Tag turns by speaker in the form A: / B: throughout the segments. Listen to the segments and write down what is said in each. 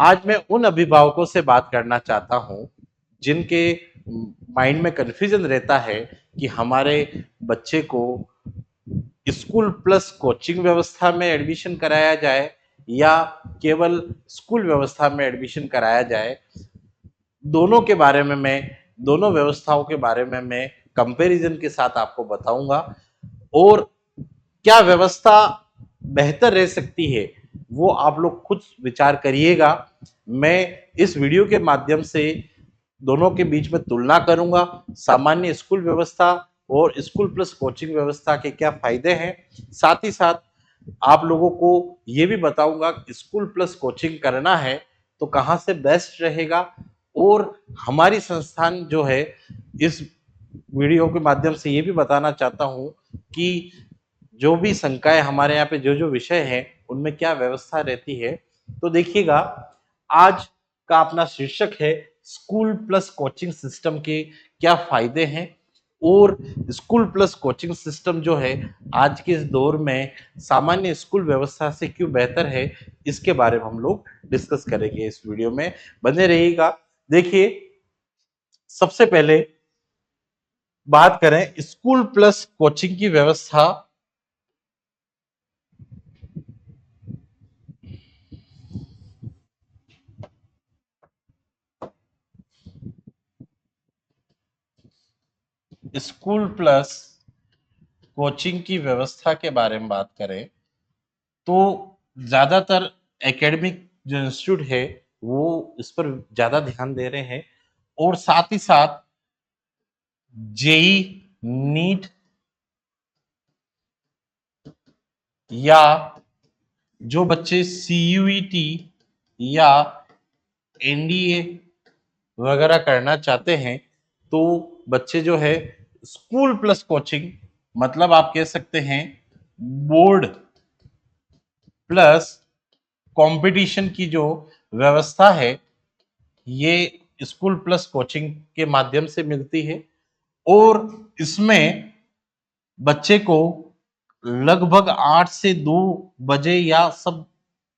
A: आज मैं उन अभिभावकों से बात करना चाहता हूं जिनके माइंड में कंफ्यूजन रहता है कि हमारे बच्चे को स्कूल प्लस कोचिंग व्यवस्था में एडमिशन कराया जाए या केवल स्कूल व्यवस्था में एडमिशन कराया जाए। दोनों के बारे में मैं दोनों व्यवस्थाओं के बारे में मैं कंपैरिजन के साथ आपको बताऊंगा और क्या व्यवस्था बेहतर रह सकती है वो आप लोग खुद विचार करिएगा। मैं इस वीडियो के माध्यम से दोनों के बीच में तुलना करूंगा, सामान्य स्कूल व्यवस्था और स्कूल प्लस कोचिंग व्यवस्था के क्या फायदे हैं। साथ ही साथ आप लोगों को ये भी बताऊंगा स्कूल प्लस कोचिंग करना है तो कहाँ से बेस्ट रहेगा। और हमारी संस्थान जो है, इस वीडियो के माध्यम से ये भी बताना चाहता हूँ कि जो भी शंकाएं हमारे यहाँ पे जो जो विषय है उनमें क्या व्यवस्था रहती है। तो देखिएगा, आज का अपना शीर्षक है स्कूल प्लस कोचिंग सिस्टम के क्या फायदे हैं और स्कूल प्लस कोचिंग सिस्टम जो है आज के इस दौर में सामान्य स्कूल व्यवस्था से क्यों बेहतर है, इसके बारे में हम लोग डिस्कस करेंगे इस वीडियो में। बने रहिएगा। देखिए, सबसे पहले बात करें स्कूल प्लस कोचिंग की व्यवस्था। स्कूल प्लस कोचिंग की व्यवस्था के बारे में बात करें तो ज्यादातर एकेडमिक जो इंस्टीट्यूट है वो इस पर ज्यादा ध्यान दे रहे हैं और साथ ही साथ जेई, नीट या जो बच्चे सीयूईटी या एनडीए वगैरह करना चाहते हैं तो बच्चे जो है स्कूल प्लस कोचिंग, मतलब आप कह सकते हैं बोर्ड प्लस कंपटीशन की जो व्यवस्था है ये स्कूल प्लस कोचिंग के माध्यम से मिलती है। और इसमें बच्चे को लगभग 8 से 2 बजे या सब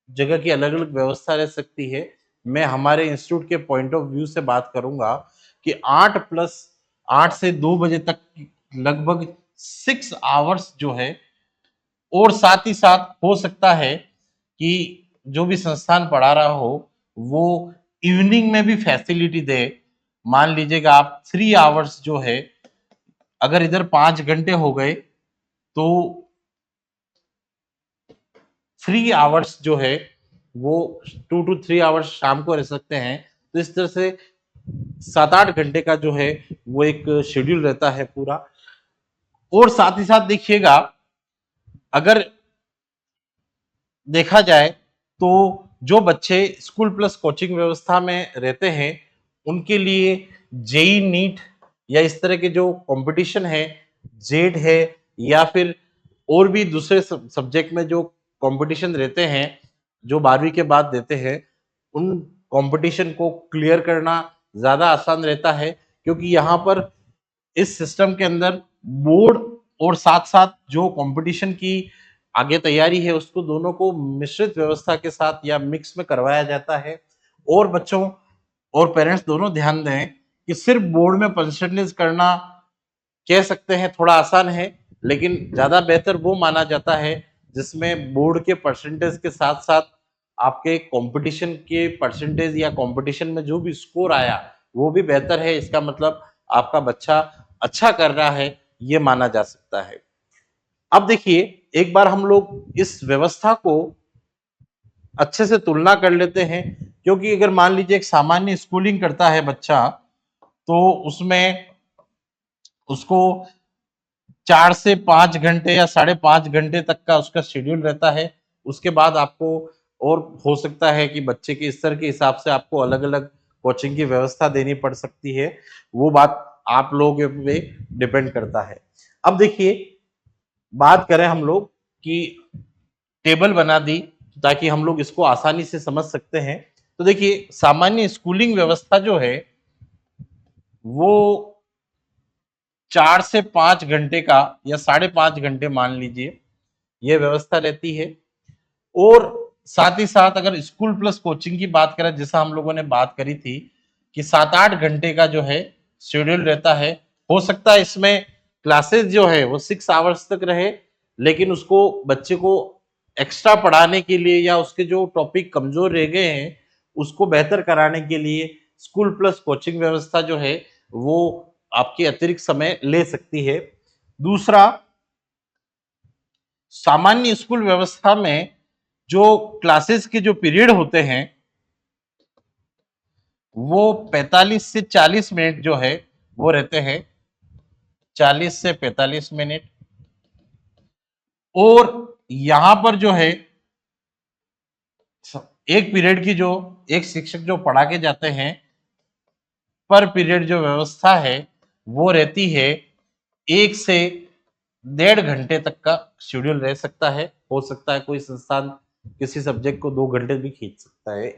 A: जगह की अलग अलग व्यवस्था रह सकती है। मैं हमारे इंस्टीट्यूट के पॉइंट ऑफ व्यू से बात करूंगा कि 8 से 2 बजे तक लगभग 6 आवर्स जो है। और साथ ही साथ हो सकता है कि जो भी संस्थान पढ़ा रहा हो वो इवनिंग में भी फैसिलिटी दे। मान लीजिएगा आप 3 आवर्स जो है, अगर इधर 5 घंटे हो गए तो 3 आवर्स जो है वो 2 to 3 आवर्स शाम को रह सकते हैं। तो इस तरह से 7-8 घंटे का जो है वो एक शेड्यूल रहता है पूरा। और साथ ही साथ देखिएगा, अगर देखा जाए तो जो बच्चे स्कूल प्लस कोचिंग व्यवस्था में रहते हैं उनके लिए जेई, नीट या इस तरह के जो कंपटीशन है, जेड है या फिर और भी दूसरे सब्जेक्ट में जो कंपटीशन रहते हैं जो 12वीं के बाद देते हैं, उन कंपटीशन को क्लियर करना ज्यादा आसान रहता है। क्योंकि यहाँ पर इस सिस्टम के अंदर बोर्ड और साथ साथ जो कंपटीशन की आगे तैयारी है उसको दोनों को मिश्रित व्यवस्था के साथ या मिक्स में करवाया जाता है। और बच्चों और पेरेंट्स दोनों ध्यान दें कि सिर्फ बोर्ड में परसेंटेज करना कह सकते हैं थोड़ा आसान है, लेकिन ज्यादा बेहतर वो माना जाता है जिसमें बोर्ड के परसेंटेज के साथ साथ आपके कंपटीशन के परसेंटेज या कंपटीशन में जो भी स्कोर आया वो भी बेहतर है। इसका मतलब आपका बच्चा अच्छा कर रहा है, ये माना जा सकता है। अब देखिए, एक बार हम लोग इस व्यवस्था को अच्छे से तुलना कर लेते हैं। क्योंकि अगर मान लीजिए एक सामान्य स्कूलिंग करता है बच्चा तो उसमें उसको 4 से 5 घंटे या 5.5 घंटे तक का उसका शेड्यूल रहता है। उसके बाद आपको और हो सकता है कि बच्चे के स्तर के हिसाब से आपको अलग अलग कोचिंग की व्यवस्था देनी पड़ सकती है। वो बात आप लोगों पे डिपेंड करता है। अब देखिए, बात करें हम लोग कि टेबल बना दी ताकि हम लोग इसको आसानी से समझ सकते हैं। तो देखिए, सामान्य स्कूलिंग व्यवस्था जो है वो 4 से 5 घंटे का या 5.5 घंटे मान लीजिए ये व्यवस्था रहती है। और साथ ही साथ अगर स्कूल प्लस कोचिंग की बात करें, जैसा हम लोगों ने बात करी थी कि 7-8 घंटे का जो है शेड्यूल रहता है, हो सकता है इसमें क्लासेस जो है वो 6 आवर्स तक रहे, लेकिन उसको बच्चे को एक्स्ट्रा पढ़ाने के लिए या उसके जो टॉपिक कमजोर रह गए हैं उसको बेहतर कराने के लिए स्कूल प्लस कोचिंग व्यवस्था जो है वो आपके अतिरिक्त समय ले सकती है। दूसरा, सामान्य स्कूल व्यवस्था में जो क्लासेस के जो पीरियड होते हैं वो 45 से 40 मिनट जो है वो रहते हैं, 40 से 45 मिनट। और यहां पर जो है एक पीरियड की जो एक शिक्षक जो पढ़ा के जाते हैं, पर पीरियड जो व्यवस्था है वो रहती है 1 से 1.5 घंटे तक का शेड्यूल रह सकता है। हो सकता है कोई संस्थान किसी सब्जेक्ट को 2 घंटे भी खींच सकता है।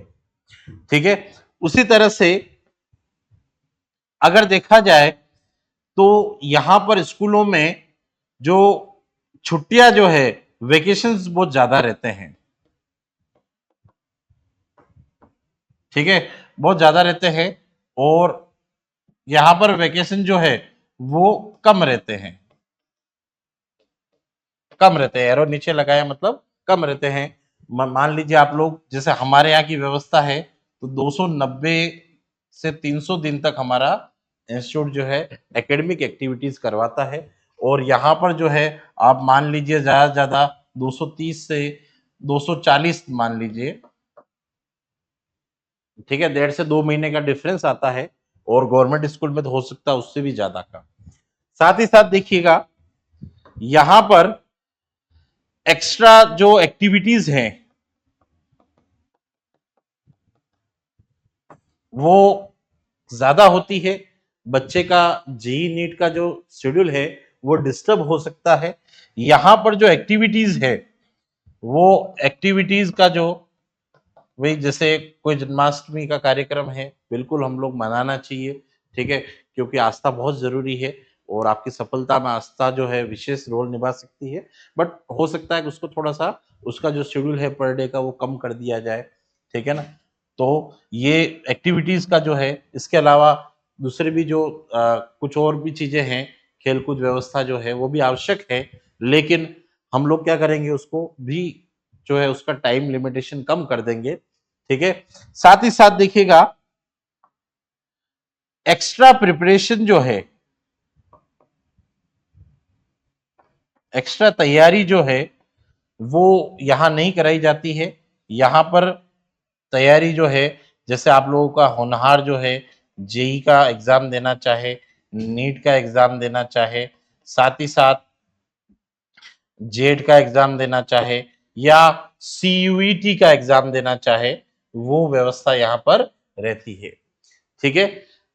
A: ठीक है। उसी तरह से अगर देखा जाए तो यहां पर स्कूलों में जो छुट्टियां जो है, वेकेशंस बहुत ज्यादा रहते हैं। ठीक है, बहुत ज्यादा रहते हैं। और यहां पर वेकेशन जो है वो कम रहते हैं, कम रहते हैं। एरो नीचे लगाया मतलब कम रहते हैं। मान लीजिए आप लोग, जैसे हमारे यहाँ की व्यवस्था है तो 290 से 300 दिन तक हमारा इंस्टीट्यूट जो है एकेडमिक एक्टिविटीज करवाता है। और यहाँ पर जो है आप मान लीजिए ज्यादा से ज्यादा 230 से 240 मान लीजिए। ठीक है, 1.5 से 2 महीने का डिफरेंस आता है। और गवर्नमेंट स्कूल में तो हो सकता है उससे भी ज्यादा का। साथ ही साथ देखिएगा यहां पर एक्स्ट्रा जो एक्टिविटीज हैं वो ज्यादा होती है। बच्चे का जेई नीट का जो शेड्यूल है वो डिस्टर्ब हो सकता है। यहां पर जो एक्टिविटीज है वो एक्टिविटीज का जो, वही जैसे कोई जन्माष्टमी का कार्यक्रम है, बिल्कुल हम लोग मनाना चाहिए। ठीक है, क्योंकि आस्था बहुत जरूरी है और आपकी सफलता में आस्था जो है विशेष रोल निभा सकती है। बट हो सकता है कि उसको थोड़ा सा उसका जो शेड्यूल है पर डे का वो कम कर दिया जाए। ठीक है ना। तो ये एक्टिविटीज का जो है, इसके अलावा दूसरे भी जो कुछ और भी चीजें हैं, खेलकूद व्यवस्था जो है वो भी आवश्यक है। लेकिन हम लोग क्या करेंगे, उसको भी जो है उसका टाइम लिमिटेशन कम कर देंगे। ठीक है। साथ ही साथ देखिएगा एक्स्ट्रा प्रिपरेशन जो है, एक्स्ट्रा तैयारी जो है वो यहां नहीं कराई जाती है। यहां पर तैयारी जो है, जैसे आप लोगों का होनहार जो है जेई का एग्जाम देना चाहे, नीट का एग्जाम देना चाहे, साथ ही साथ जेड का एग्जाम देना चाहे या सीयूईटी का एग्जाम देना चाहे, वो व्यवस्था यहाँ पर रहती है। ठीक है।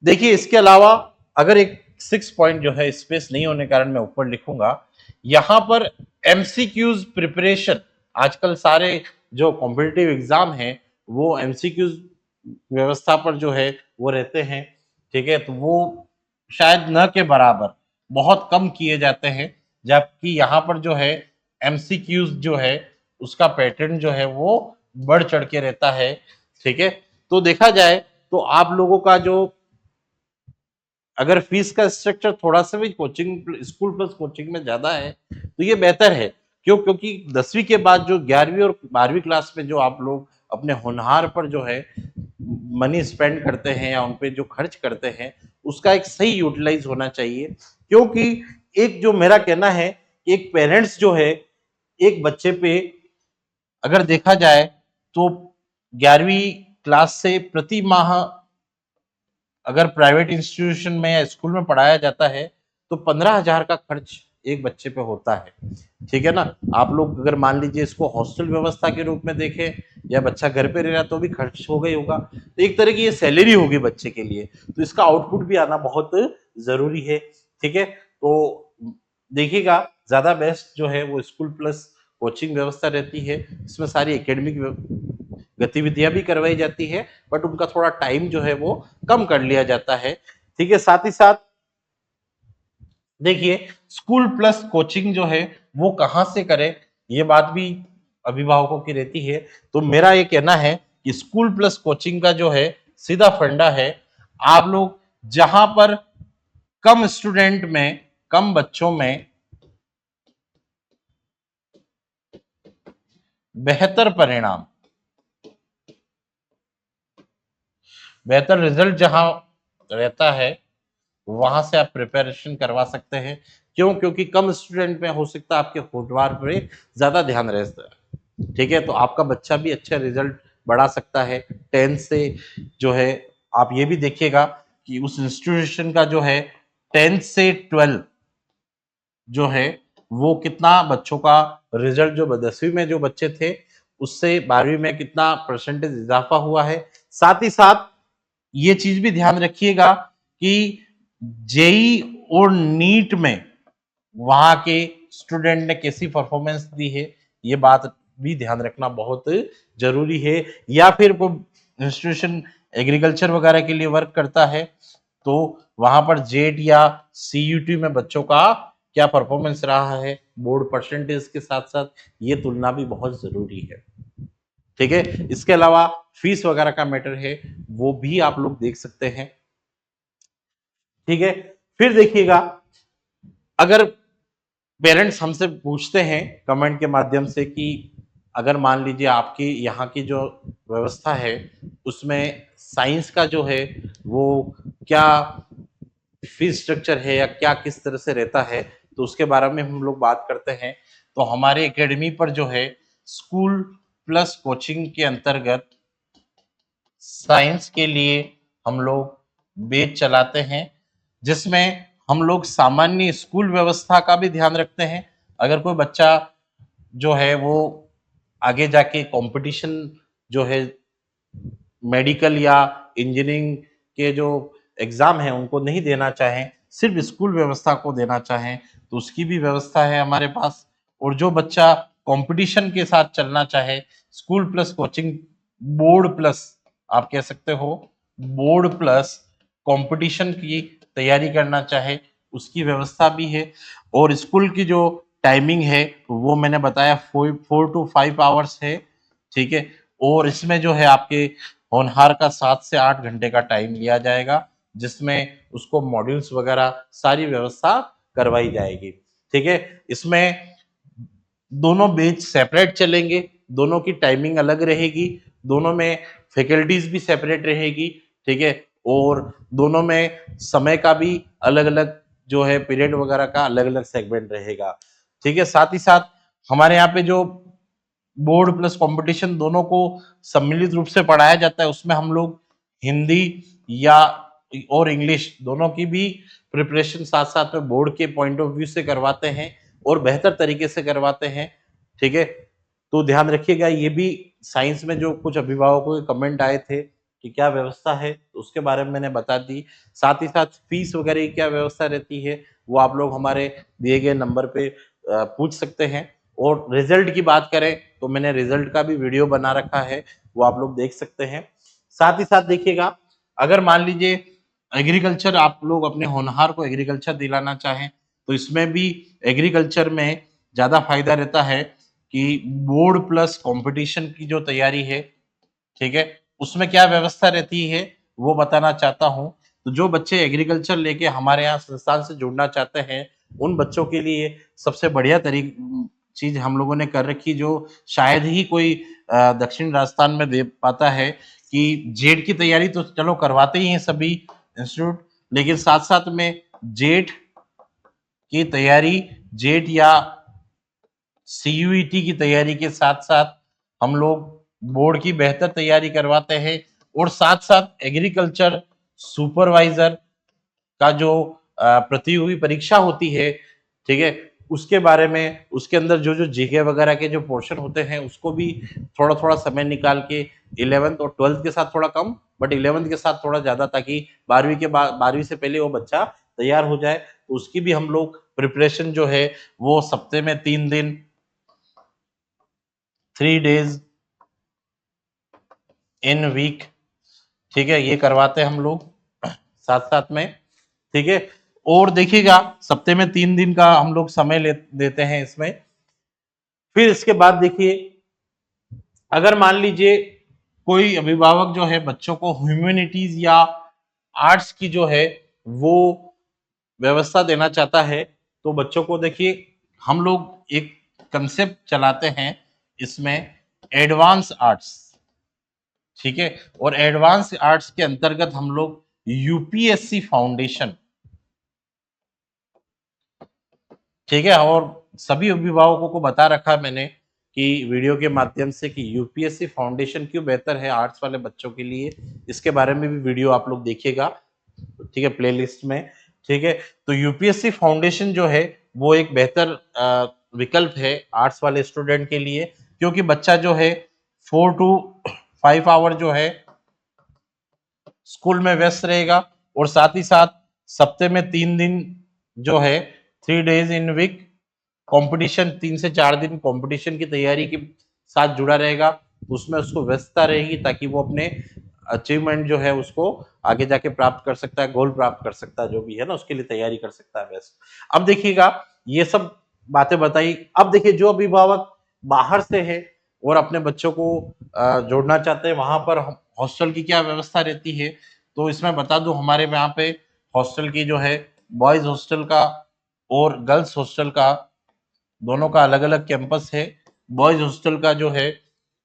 A: देखिए इसके अलावा अगर एक 6 पॉइंट जो है स्पेस नहीं होने के कारण मैं ऊपर लिखूंगा, यहां पर एमसीक्यूज प्रिपरेशन। आजकल सारे जो कॉम्पिटिटिव एग्जाम है वो एमसीक्यूज व्यवस्था पर जो है वो रहते हैं। ठीक है, तो वो शायद न के बराबर बहुत कम किए जाते हैं, जबकि यहाँ पर जो है एमसीक्यूज जो है उसका पैटर्न जो है वो बढ़ चढ़ के रहता है। ठीक है। तो देखा जाए तो आप लोगों का जो, अगर फीस का स्ट्रक्चर थोड़ा सा भी कोचिंग स्कूल प्लस कोचिंग में ज्यादा है तो ये बेहतर है। क्यों? क्योंकि 10वीं के बाद जो 11वीं और 12वीं क्लास में जो आप लोग अपने होनहार पर जो है मनी स्पेंड करते हैं या उन पे जो खर्च करते हैं उसका एक सही यूटिलाइज होना चाहिए। क्योंकि एक जो मेरा कहना है, एक पेरेंट्स जो है एक बच्चे पे अगर देखा जाए तो 11वीं क्लास से प्रति माह अगर प्राइवेट इंस्टीट्यूशन में या स्कूल में पढ़ाया जाता है तो 15,000 का खर्च एक बच्चे पे होता है। ठीक है ना। आप लोग अगर मान लीजिए इसको हॉस्टल व्यवस्था के रूप में देखें या बच्चा घर पे रह रहा तो भी खर्च हो गई होगा, तो एक तरह की ये सैलरी होगी बच्चे के लिए, तो इसका आउटपुट भी आना बहुत जरूरी है। ठीक है। तो देखिएगा ज्यादा बेस्ट जो है वो स्कूल प्लस कोचिंग व्यवस्था रहती है। इसमें सारी एकेडमिक गतिविधियां भी करवाई जाती है, बट उनका थोड़ा टाइम जो है वो कम कर लिया जाता है। ठीक है। साथ ही साथ देखिए स्कूल प्लस कोचिंग जो है वो कहाँ से करें, ये बात भी अभिभावकों की रहती है। तो मेरा ये कहना है कि स्कूल प्लस कोचिंग का जो है सीधा फंडा है, आप लोग जहां पर कम स्टूडेंट में, कम बच्चों में बेहतर परिणाम, बेहतर रिजल्ट जहां रहता है, वहां से आप प्रिपरेशन करवा सकते हैं। क्यों? क्योंकि कम स्टूडेंट में हो सकता है आपके होटवार पे ज्यादा ध्यान रहता है। ठीक है, तो आपका बच्चा भी अच्छा रिजल्ट बढ़ा सकता है। 10 से जो है, आप ये भी देखिएगा कि उस इंस्टीट्यूशन का जो है 10 से 12 जो है वो कितना बच्चों का रिजल्ट, जो 10वीं में जो बच्चे थे उससे 12वीं में कितना परसेंटेज इजाफा हुआ है। साथ ही साथ ये चीज भी ध्यान रखिएगा कि जेई और नीट में वहां के स्टूडेंट ने कैसी परफॉर्मेंस दी है, ये बात भी ध्यान रखना बहुत जरूरी है। या फिर कोई इंस्टीट्यूशन एग्रीकल्चर वगैरह के लिए वर्क करता है तो वहां पर जेट या सीयूटी में बच्चों का क्या परफॉर्मेंस रहा है बोर्ड परसेंटेज के साथ साथ, ये तुलना भी बहुत जरूरी है। ठीक है, इसके अलावा फीस वगैरह का मैटर है, वो भी आप लोग देख सकते हैं। ठीक है, फिर देखिएगा, अगर पेरेंट्स हमसे पूछते हैं कमेंट के माध्यम से कि अगर मान लीजिए आपकी यहाँ की जो व्यवस्था है उसमें साइंस का जो है वो क्या फीस स्ट्रक्चर है या क्या किस तरह से रहता है, तो उसके बारे में हम लोग बात करते हैं। तो हमारे एकेडमी पर जो है स्कूल प्लस कोचिंग के अंतर्गत साइंस के लिए हम लोग बैच चलाते हैं, जिसमें हम लोग सामान्य स्कूल व्यवस्था का भी ध्यान रखते हैं। अगर कोई बच्चा जो है वो आगे जाके कंपटीशन जो है मेडिकल या इंजीनियरिंग के जो एग्जाम है उनको नहीं देना चाहें, सिर्फ स्कूल व्यवस्था को देना चाहें, तो उसकी भी व्यवस्था है हमारे पास। और जो बच्चा कंपटीशन के साथ चलना चाहे, school plus coaching, board plus आप कह सकते हो, बोर्ड प्लस कंपटीशन की तैयारी करना चाहे, उसकी व्यवस्था भी है। और स्कूल की जो टाइमिंग है वो मैंने बताया 4 to 5 आवर्स है। ठीक है, और इसमें जो है आपके होनहार का 7 से 8 घंटे का टाइम लिया जाएगा, जिसमें उसको मॉड्यूल्स वगैरह सारी व्यवस्था करवाई जाएगी। ठीक है, इसमें दोनों बैच सेपरेट चलेंगे, दोनों की टाइमिंग अलग रहेगी, दोनों में फैकल्टीज भी सेपरेट रहेगी। ठीक है, और दोनों में समय का भी अलग अलग जो है पीरियड वगैरह का अलग अलग सेगमेंट रहेगा। ठीक है, साथ ही साथ हमारे यहाँ पे जो बोर्ड प्लस कंपटीशन दोनों को सम्मिलित रूप से पढ़ाया जाता है, उसमें हम लोग हिंदी या और इंग्लिश दोनों की भी प्रिपरेशन साथ साथ में बोर्ड के पॉइंट ऑफ व्यू से करवाते हैं और बेहतर तरीके से करवाते हैं। ठीक है, तो ध्यान रखिएगा, ये भी साइंस में जो कुछ अभिभावकों के कमेंट आए थे कि क्या व्यवस्था है, तो उसके बारे में मैंने बता दी। साथ ही साथ फीस वगैरह की क्या व्यवस्था रहती है वो आप लोग हमारे दिए गए नंबर पे पूछ सकते हैं। और रिजल्ट की बात करें तो मैंने रिजल्ट का भी वीडियो बना रखा है, वो आप लोग देख सकते हैं। साथ ही साथ देखिएगा, अगर मान लीजिए एग्रीकल्चर आप लोग अपने होनहार को एग्रीकल्चर दिलाना चाहें, तो इसमें भी एग्रीकल्चर में ज्यादा फायदा रहता है कि बोर्ड प्लस कंपटीशन की जो तैयारी है, ठीक है, उसमें क्या व्यवस्था रहती है वो बताना चाहता हूँ। तो जो बच्चे एग्रीकल्चर लेके हमारे यहाँ संस्थान से जुड़ना चाहते हैं, उन बच्चों के लिए सबसे बढ़िया चीज हम लोगों ने कर रखी, जो शायद ही कोई दक्षिण राजस्थान में दे पाता है, कि जेट की तैयारी तो चलो करवाते ही हैं सभी इंस्टीट्यूट, लेकिन साथ साथ में जेट की तैयारी, जेट या सीयूईटी की तैयारी के साथ साथ हम लोग बोर्ड की बेहतर तैयारी करवाते हैं। और साथ साथ एग्रीकल्चर सुपरवाइजर का जो प्रतियोगी परीक्षा होती है, ठीक है, उसके बारे में, उसके अंदर जो जो जीके वगैरह के जो पोर्शन होते हैं उसको भी थोड़ा थोड़ा समय निकाल के 11th और 12th के साथ थोड़ा कम, बट 11th के साथ थोड़ा ज्यादा, ताकि 12वीं के बाद, 12वीं से पहले वो बच्चा तैयार हो जाए, तो उसकी भी हम लोग प्रिपरेशन जो है वो सप्ते में 3 दिन, 3 days इन वीक, ठीक है, ये करवाते हैं हम लोग साथ साथ में। ठीक है, और देखिएगा सप्ते में 3 दिन का हम लोग समय देते हैं इसमें। फिर इसके बाद देखिए अगर मान लीजिए कोई अभिभावक जो है बच्चों को ह्यूमैनिटीज या आर्ट्स की जो है वो व्यवस्था देना चाहता है, तो बच्चों को देखिए हम लोग एक कंसेप्ट चलाते हैं इसमें, एडवांस आर्ट्स, ठीक है। और एडवांस आर्ट्स के अंतर्गत हम लोग यूपीएससी फाउंडेशन, ठीक है। और सभी अभिभावकों को बता रखा मैंने कि वीडियो के माध्यम से कि यूपीएससी फाउंडेशन क्यों बेहतर है आर्ट्स वाले बच्चों के लिए, इसके बारे में भी वीडियो आप लोग देखिएगा, ठीक है, प्लेलिस्ट में, ठीक है। तो यूपीएससी फाउंडेशन जो है वो एक बेहतर विकल्प है आर्ट्स वाले स्टूडेंट के लिए, क्योंकि बच्चा जो है 4 to 5 आवर जो है स्कूल में व्यस्त रहेगा, और साथ ही साथ सप्ते में 3 दिन जो है 3 days इन वीक कंपटीशन, 3 से 4 दिन कंपटीशन की तैयारी के साथ जुड़ा रहेगा, उसमें उसको व्यस्तता रहेगी ताकि वो अपने अचीवमेंट जो है उसको आगे जाके प्राप्त कर सकता है, गोल प्राप्त कर सकता है, जो भी है ना उसके लिए तैयारी कर सकता है बेस्ट। अब देखिएगा ये सब बातें बताई। अब देखिए जो अभिभावक बाहर से है और अपने बच्चों को जोड़ना चाहते हैं, वहां पर हॉस्टल की क्या व्यवस्था रहती है, तो इसमें बता दूं हमारे यहाँ पे हॉस्टल की जो है बॉयज हॉस्टल का और गर्ल्स हॉस्टल का दोनों का अलग अलग कैंपस है। बॉयज हॉस्टल का जो है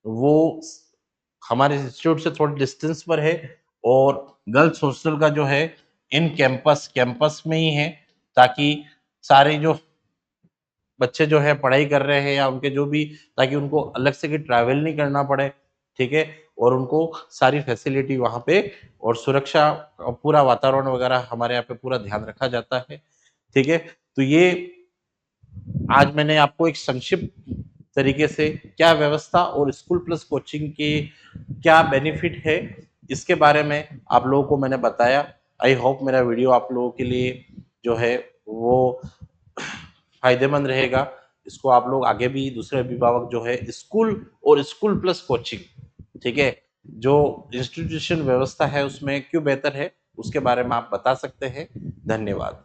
A: वो हमारे इंस्टीट्यूट से थोड़े डिस्टेंस पर है, और गर्ल्स हॉस्टल का जो है इन कैंपस कैंपस में ही है, ताकि सारे जो बच्चे जो है पढ़ाई कर रहे हैं या उनके जो भी, ताकि उनको अलग से कि ट्रैवल नहीं करना पड़े, ठीक है। और उनको सारी फैसिलिटी वहाँ पे और सुरक्षा पूरा वातावरण वगैरह हमारे यहाँ पे पूरा ध्यान रखा जाता है, ठीक है। तो ये आज मैंने आपको एक संक्षिप्त तरीके से क्या व्यवस्था और स्कूल प्लस कोचिंग के क्या बेनिफिट है इसके बारे में आप लोगों को मैंने बताया। आई होप मेरा वीडियो आप लोगों के लिए जो है वो फायदेमंद रहेगा। इसको आप लोग आगे भी दूसरे अभिभावक जो है स्कूल और स्कूल प्लस कोचिंग, ठीक है, जो इंस्टीट्यूशन व्यवस्था है उसमें क्यों बेहतर है उसके बारे में आप बता सकते हैं। धन्यवाद।